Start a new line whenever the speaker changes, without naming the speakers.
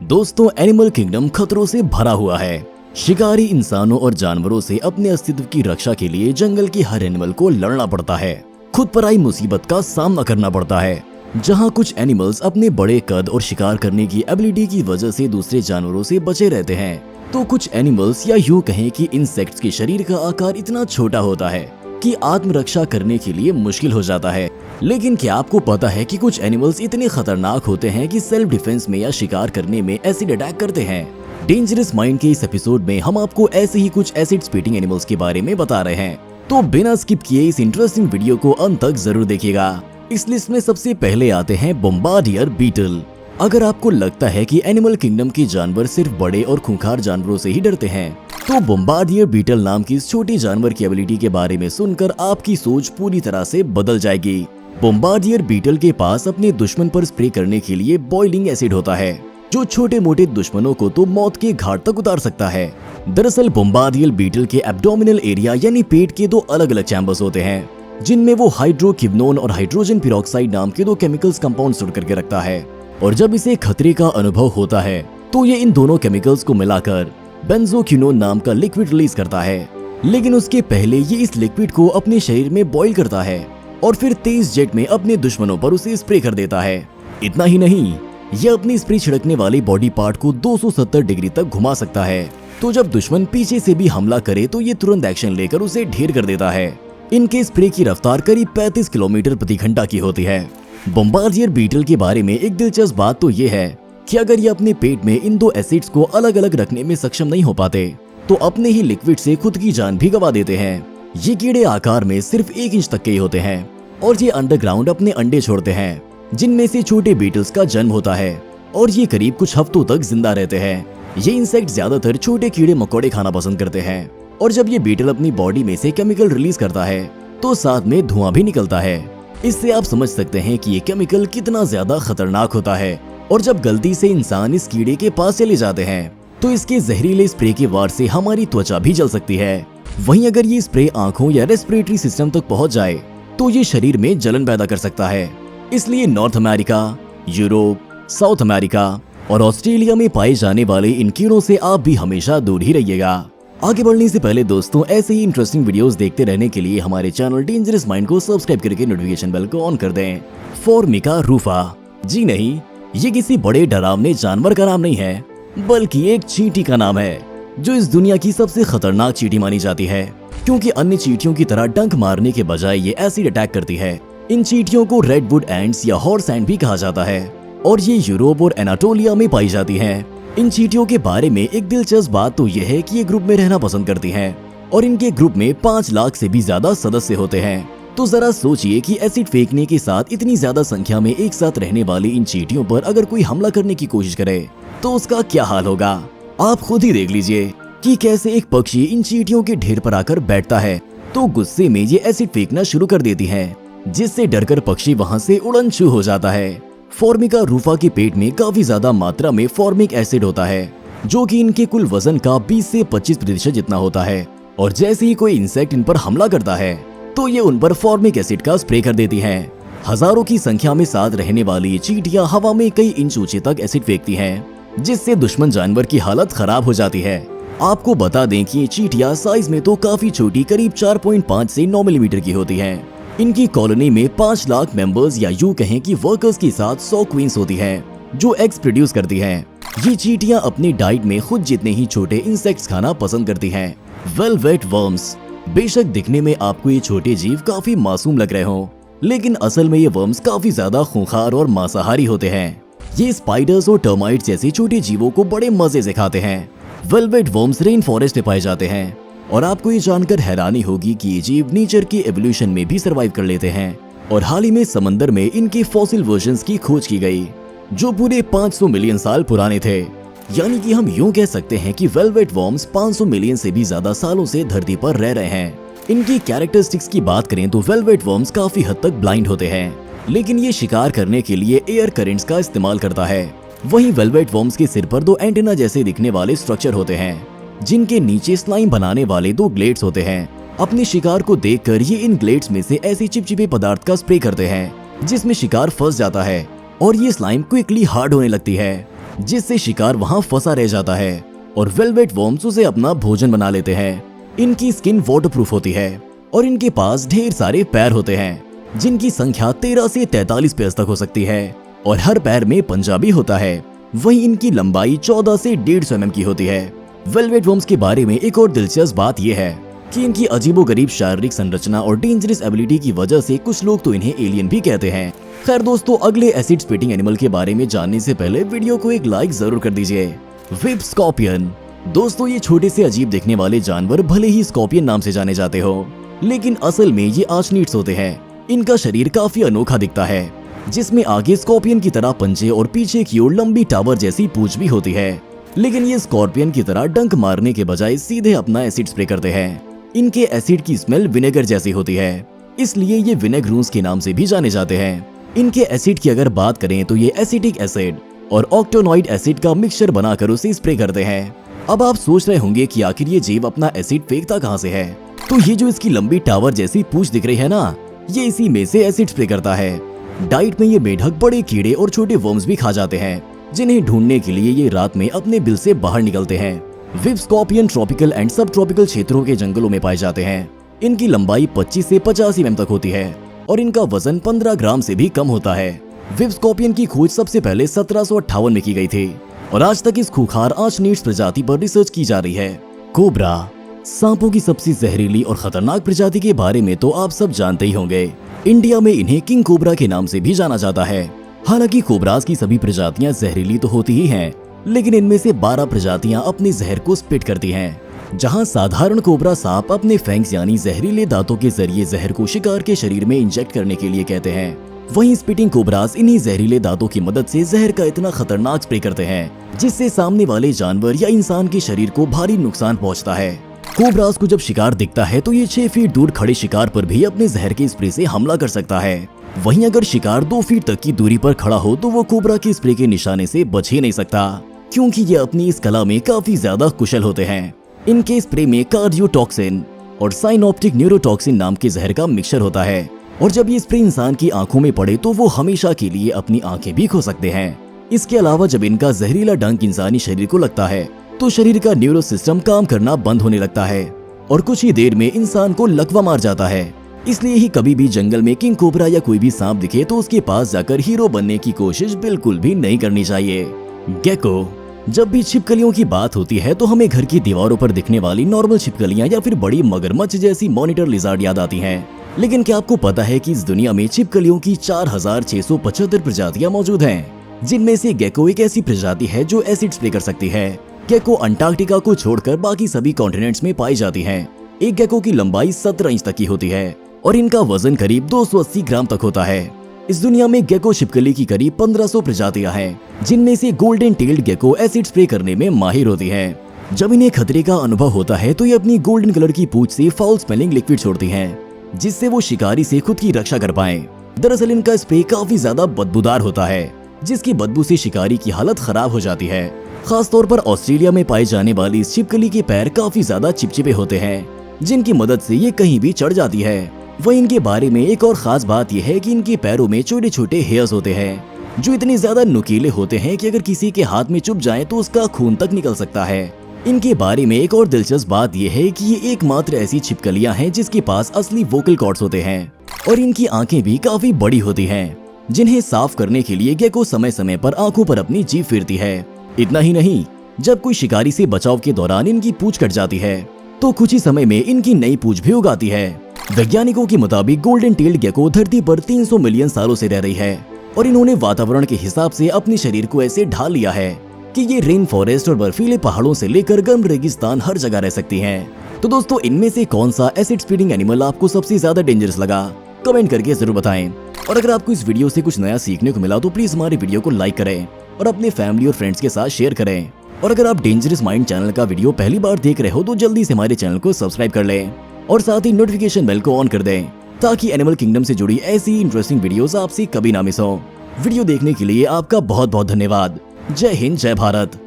दोस्तों, animal kingdom खतरों से भरा हुआ है। शिकारी इंसानों और जानवरों से अपने अस्तित्व की रक्षा के लिए जंगल के हर एनिमल को लड़ना पड़ता है, खुद पर आई मुसीबत का सामना करना पड़ता है। जहाँ कुछ एनिमल्स अपने बड़े कद और शिकार करने की एबिलिटी की वजह से दूसरे जानवरों से बचे रहते हैं, तो कुछ एनिमल्स या यूं कहें कि इंसेक्ट्स के शरीर का आकार इतना छोटा होता है कि आत्मरक्षा करने के लिए मुश्किल हो जाता है। लेकिन क्या आपको पता है कि कुछ एनिमल्स इतने खतरनाक होते हैं कि सेल्फ डिफेंस में या शिकार करने में एसिड अटैक करते हैं। डेंजरस माइंड के इस एपिसोड में हम आपको ऐसे ही कुछ एसिड स्पीटिंग एनिमल्स के बारे में बता रहे हैं, तो बिना स्किप किए इस इंटरेस्टिंग वीडियो को अंत तक जरूर देखिएगा। इस लिस्ट में सबसे पहले आते हैं बॉम्बार्डियर बीटल। अगर आपको लगता है कि एनिमल किंगडम के जानवर सिर्फ बड़े और खूंखार जानवरों से ही डरते हैं, तो बॉम्बार्डियर बीटल नाम की इस छोटी जानवर की एबिलिटी के बारे में सुनकर आपकी सोच पूरी तरह से बदल जाएगी। बॉम्बार्डियर बीटल के पास अपने दुश्मन पर स्प्रे करने के लिए बॉइलिंग एसिड होता है, जो छोटे मोटे दुश्मनों को तो मौत के घाट तक उतार सकता है। दरअसल बॉम्बार्डियर बीटल के एब्डोमिनल एरिया यानी पेट के दो अलग अलग चैम्बर्स होते हैं, जिनमें वो हाइड्रोक्विनोन और हाइड्रोजन पेरोक्साइड नाम के दो केमिकल्स कंपाउंड स्टोर करके रखता है। और जब इसे खतरे का अनुभव होता है तो ये इन दोनों केमिकल्स को मिलाकर बेंजोक्विनोन नाम का लिक्विड रिलीज करता है। लेकिन उसके पहले ये इस लिक्विड को अपने शरीर में बॉईल करता है और फिर तेज जेट में अपने दुश्मनों पर उसे स्प्रे कर देता है। इतना ही नहीं, यह अपनी स्प्रे छिड़कने वाले बॉडी पार्ट को 270 डिग्री तक घुमा सकता है, तो जब दुश्मन पीछे से भी हमला करे तो ये तुरंत एक्शन लेकर उसे ढेर कर देता है। इनके स्प्रे की रफ्तार करीब 35 किलोमीटर प्रति घंटा की होती है। बॉम्बार्डियर बीटल के बारे में एक दिलचस्प बात तो ये है कि अगर ये अपने पेट में इन दो एसिड्स को अलग अलग रखने में सक्षम नहीं हो पाते, तो अपने ही लिक्विड से खुद की जान भी गवा देते हैं। ये कीड़े आकार में सिर्फ 1 इंच तक के ही होते हैं और ये अंडरग्राउंड अपने अंडे छोड़ते हैं, जिनमें से छोटे बीटल्स का जन्म होता है और ये करीब कुछ हफ्तों तक जिंदा रहते हैं। ये इंसेक्ट ज्यादातर छोटे कीड़े मकोड़े खाना पसंद करते हैं और जब ये बीटल अपनी बॉडी में से केमिकल रिलीज करता है तो साथ में धुआं भी निकलता है। इससे आप समझ सकते हैं कि ये केमिकल कितना ज्यादा खतरनाक होता है। और जब गलती से इंसान इस कीड़े के पास चले जाते हैं तो इसके जहरीले स्प्रे के वार से हमारी त्वचा भी जल सकती है। वहीं अगर ये स्प्रे आंखों या रेस्पिरेटरी सिस्टम तक पहुंच जाए तो ये शरीर में जलन पैदा कर सकता है। इसलिए north America, Europe, south America और ऑस्ट्रेलिया में पाए जाने वाले इन कीड़ों से आप भी हमेशा दूर ही रहिएगा। आगे बढ़ने से पहले दोस्तों, ऐसे ही इंटरेस्टिंग वीडियोस देखते रहने के लिए हमारे चैनल डेंजरस माइंड को सब्सक्राइब करके नोटिफिकेशन बेल को ऑन कर दें। फॉर्मिका रूफा, जी नहीं, ये किसी बड़े डरावने जानवर का नाम नहीं है, बल्कि एक चींटी का नाम है, जो इस दुनिया की सबसे खतरनाक चींटी मानी जाती है, क्योंकि अन्य चींटियों की तरह डंक मारने के बजाय ये एसिड अटैक करती है। इन चींटियों को रेडवुड एंट्स या हॉर्स एंट भी कहा जाता है और ये यूरोप और एनाटोलिया में पाई जाती हैं। इन चींटियों के बारे में एक दिलचस्प बात तो यह है कि ये ग्रुप में रहना पसंद करती हैं और इनके ग्रुप में 5 लाख से भी ज्यादा सदस्य होते हैं। तो जरा सोचिए कि एसिड फेंकने के साथ इतनी ज्यादा संख्या में एक साथ रहने वाली इन चींटियों पर अगर कोई हमला करने की कोशिश करे तो उसका क्या हाल होगा। आप खुद ही देख लीजिए कि कैसे एक पक्षी इन चींटियों के ढेर पर आकर बैठता है तो गुस्से में ये एसिड फेंकना शुरू कर देती है, जिससे डरकर पक्षी वहां से उड़न छू हो जाता है। फॉर्मिका रूफा के पेट में काफी ज्यादा मात्रा में फॉर्मिक एसिड होता है, जो कि इनके कुल वजन का 20 से 25% जितना होता है। और जैसे ही कोई इंसेक्ट इन पर हमला करता है तो ये उन पर फॉर्मिक एसिड का स्प्रे कर देती हैं। हजारों की संख्या में साथ रहने वाली ये चींटियां हवा में कई इंच ऊंचे तक एसिड फेंकती हैं, जिससे दुश्मन जानवर की हालत खराब हो जाती है। आपको बता दें कि ये चींटियां साइज में तो काफी छोटी, करीब 4.5 से 9 मिलीमीटर की होती हैं। इनकी कॉलोनी में 5 लाख मेंबर्स या यूं कहें कि वर्कर्स के साथ 100 क्वींस होती हैं, जो एग्स प्रोड्यूस करती हैं। ये चींटियां अपनी डाइट में खुद जितने ही छोटे इंसेक्ट्स खाना पसंद करती हैं। वेलवेट वर्म्स, बेशक दिखने में आपको ये छोटे जीव काफी मासूम लग रहे हों, लेकिन असल में ये वर्म्स काफी ज्यादा खूंखार और मांसाहारी होते हैं। ये स्पाइडर्स और टर्माइट्स जैसे छोटे जीवों को बड़े मजे से खाते हैं। वेलवेट वर्म्स रेन फॉरेस्ट में पाए जाते हैं और आपको ये जानकर हैरानी होगी कि ये जीव नेचर के एवोल्यूशन में भी सर्वाइव कर लेते हैं। और हाल ही में समंदर में इनके फॉसिल वर्जन्स की खोज की गई, जो पूरे 500 मिलियन साल पुराने थे। यानी कि हम यूं कह सकते हैं कि वेलवेट वर्म्स 500 मिलियन से भी ज्यादा सालों से धरती पर रह रहे हैं। इनकी कैरेक्टरिस्टिक्स की बात करें तो वेलवेट वर्म्स काफी हद तक ब्लाइंड होते हैं, लेकिन ये शिकार करने के लिए एयर करेंट्स का इस्तेमाल करता है। वहीं वेलवेट वर्म्स के सिर पर 2 एंटेना जैसे दिखने वाले स्ट्रक्चर होते हैं, जिनके नीचे स्लाइम बनाने वाले 2 ग्लेड्स होते हैं। अपने शिकार को देखकर ये इन ग्लेड्स में से ऐसे चिपचिपे पदार्थ का स्प्रे करते हैं, जिसमें शिकार फंस जाता है और ये स्लाइम क्विकली हार्ड होने लगती है। जिससे शिकार वहाँ फंसा रह जाता है और वेलवेट वॉर्म्स उसे अपना भोजन बना लेते हैं। इनकी स्किन वाटरप्रूफ होती है और इनके पास ढेर सारे पैर होते हैं जिनकी संख्या 13 से 43 पैर तक हो सकती है और हर पैर में पंजा भी होता है। वहीं इनकी लंबाई 14 से 150 mm की होती है। वेलवेट वॉर्म्स के बारे में एक और दिलचस्प बात यह है कि इनकी अजीबोगरीब शारीरिक संरचना और डेंजरस एबिलिटी की वजह से कुछ लोग तो इन्हें एलियन भी कहते हैं। खैर दोस्तों, अगले एसिड स्पिटिंग एनिमल के बारे में जानने से पहले वीडियो को एक लाइक जरूर कर दीजिए। Whip scorpion. दोस्तों, ये छोटे से अजीब दिखने वाले जानवर भले ही स्कॉर्पियन नाम से जाने जाते हो, लेकिन असल में ये आर्चनीड्स होते हैं। इनका शरीर काफी अनोखा दिखता है, जिसमें आगे स्कॉर्पियन की तरह पंजे और पीछे की ओर लंबी टावर जैसी पूंछ भी होती है। लेकिन ये स्कॉर्पियन की तरह डंक मारने के बजाय सीधे अपना एसिड स्प्रे करते हैं। इनके एसिड की स्मेल विनेगर जैसी होती है, इसलिए ये विनेगरूंस के नाम से भी जाने जाते हैं। इनके एसिड की अगर बात करें तो ये एसिटिक एसिड और ऑक्टेनॉइड एसिड का मिक्सचर बनाकर उसे स्प्रे करते हैं। अब आप सोच रहे होंगे कि आखिर ये जीव अपना एसिड फेंकता कहाँ से है? तो ये जो इसकी लंबी टावर जैसी पूंछ दिख रही है ना, ये इसी में से एसिड स्प्रे करता है। डाइट में ये मेढक बड़े कीड़े और छोटे वर्म्स भी खा जाते हैं, जिन्हें ढूंढने के लिए ये रात में अपने बिल से बाहर निकलते हैं। व्हिप स्कॉर्पियन ट्रॉपिकल एंड सब ट्रॉपिकल क्षेत्रों के जंगलों में पाए जाते हैं। इनकी लंबाई 25 से 50 mm तक होती है और इनका वजन 15 ग्राम से भी कम होता है। व्हिप स्कॉर्पियन की खोज सबसे पहले 1758 में की गई थी और आज तक इस खूंखार आर्चनीड्स प्रजाति पर रिसर्च की जा रही है। कोबरा। सांपों की सबसे जहरीली और खतरनाक प्रजाति के बारे में तो आप सब जानते ही होंगे। इंडिया में इन्हें किंग कोबरा के नाम से भी जाना जाता है। हालांकि कोबरास की सभी प्रजातियां जहरीली तो होती ही हैं, लेकिन इनमें से 12 प्रजातियां अपने जहर को स्पिट करती हैं। जहां साधारण कोबरा सांप अपने फैंग्स यानी जहरीले दांतों के जरिए जहर को शिकार के शरीर में इंजेक्ट करने के लिए कहते हैं, वहीं स्पिटिंग कोबरास इन्हीं जहरीले दांतों की मदद से जहर का इतना खतरनाक स्प्रे करते हैं जिससे सामने वाले जानवर या इंसान के शरीर को भारी नुकसान पहुंचता है। कोबरास को जब शिकार दिखता है तो ये 6 फीट दूर खड़े शिकार पर भी अपने जहर के स्प्रे से हमला कर सकता है। वहीं अगर शिकार 2 फीट तक की दूरी पर खड़ा हो तो वो कोबरा के स्प्रे के निशाने से बच ही नहीं सकता, क्योंकि ये अपनी इस कला में काफी ज्यादा कुशल होते हैं। इनके स्प्रे में कार्डियोटॉक्सिन और साइनोप्टिक न्यूरोटॉक्सिन नाम के जहर का मिक्सचर होता है और जब ये स्प्रे इंसान की आंखों में पड़े तो वो हमेशा के लिए अपनी आंखें भी खो सकते हैं। इसके अलावा जब इनका जहरीला डंक इंसानी शरीर को लगता है तो शरीर का न्यूरो सिस्टम काम करना बंद होने लगता है और कुछ ही देर में इंसान को लकवा मार जाता है। इसलिए ही कभी भी जंगल में किंग कोबरा या कोई भी सांप दिखे तो उसके पास जाकर हीरो बनने की कोशिश बिल्कुल भी नहीं करनी चाहिए। गेको। जब भी छिपकलियों की बात होती है तो हमें घर की दीवारों पर दिखने वाली नॉर्मल छिपकलियां या फिर बड़ी मगरमच्छ जैसी मॉनिटर लिजार्ड याद आती हैं। लेकिन क्या आपको पता है कि इस दुनिया में छिपकलियों की 4675 प्रजातियां मौजूद हैं, जिनमें से गेको एक ऐसी प्रजाति है जो एसिड स्प्रे कर सकती है। गेको अंटार्कटिका को छोड़कर बाकी सभी कॉन्टिनेंट्स में पाई जाती हैं। एक गेको की लंबाई 17 इंच तक की होती है और इनका वजन करीब 280 ग्राम तक होता है। इस दुनिया में गेको छिपकली की करीब 1500 प्रजातियां हैं, जिनमें से golden tailed gecko acid spray करने में माहिर होती है। जब इन्हें खतरे का अनुभव होता है तो ये अपनी गोल्डन कलर की पूंछ से फाउल स्मेलिंग लिक्विड छोड़ती हैं, जिससे वो शिकारी से खुद की रक्षा कर पाएं। दरअसल इनका स्प्रे काफी ज्यादा बदबूदार होता है, जिसकी बदबू से शिकारी की हालत खराब हो जाती है। खासतौर पर ऑस्ट्रेलिया में पाई जाने वाली इस छिपकली के पैर काफी ज्यादा चिपचिपे होते हैं, जिनकी मदद से ये कहीं भी चढ़ जाती है। वहीं इनके बारे में एक और खास बात यह है कि इनके पैरों में छोटे छोटे हेयर्स होते हैं, जो इतने ज्यादा नुकीले होते हैं कि अगर किसी के हाथ में चुभ जाए तो उसका खून तक निकल सकता है। इनके बारे में एक और दिलचस्प बात यह है कि ये एकमात्र ऐसी छिपकलियां हैं जिसके पास असली वोकल कॉर्ड्स होते हैं और इनकी आंखें भी काफी बड़ी होती हैं, जिन्हें साफ करने के लिए गेको समय समय पर आंखों पर अपनी जीभ फेरती है। इतना ही नहीं, जब कोई शिकारी से बचाव के दौरान इनकी पूंछ कट जाती है तो कुछ ही समय में इनकी नई पूंछ भी उगाती है। वैज्ञानिकों के मुताबिक गोल्डन टेल्ड गेको धरती पर 300 मिलियन सालों से रह रही है और इन्होंने वातावरण के हिसाब से अपने शरीर को ऐसे ढाल लिया है कि ये रेन फॉरेस्ट और बर्फीले पहाड़ों से लेकर गर्म रेगिस्तान हर जगह रह सकती हैं। तो दोस्तों, इनमें से कौन सा एसिड स्पीडिंग एनिमल आपको सबसे ज्यादा डेंजरस लगा? कमेंट करके जरूर बताएं। और अगर आपको इस वीडियो से कुछ नया सीखने को मिला तो प्लीज हमारे वीडियो को लाइक करें और अपने फैमिली और फ्रेंड्स के साथ शेयर करें। और अगर आप डेंजरस माइंड चैनल का वीडियो पहली बार देख रहे हो तो जल्दी से हमारे चैनल को सब्सक्राइब कर लें और साथ ही नोटिफिकेशन बेल को ऑन कर दें, ताकि एनिमल किंगडम से जुड़ी ऐसी इंटरेस्टिंग वीडियोस आपसे कभी ना मिस हो। वीडियो देखने के लिए आपका बहुत बहुत धन्यवाद। जय हिंद, जय भारत।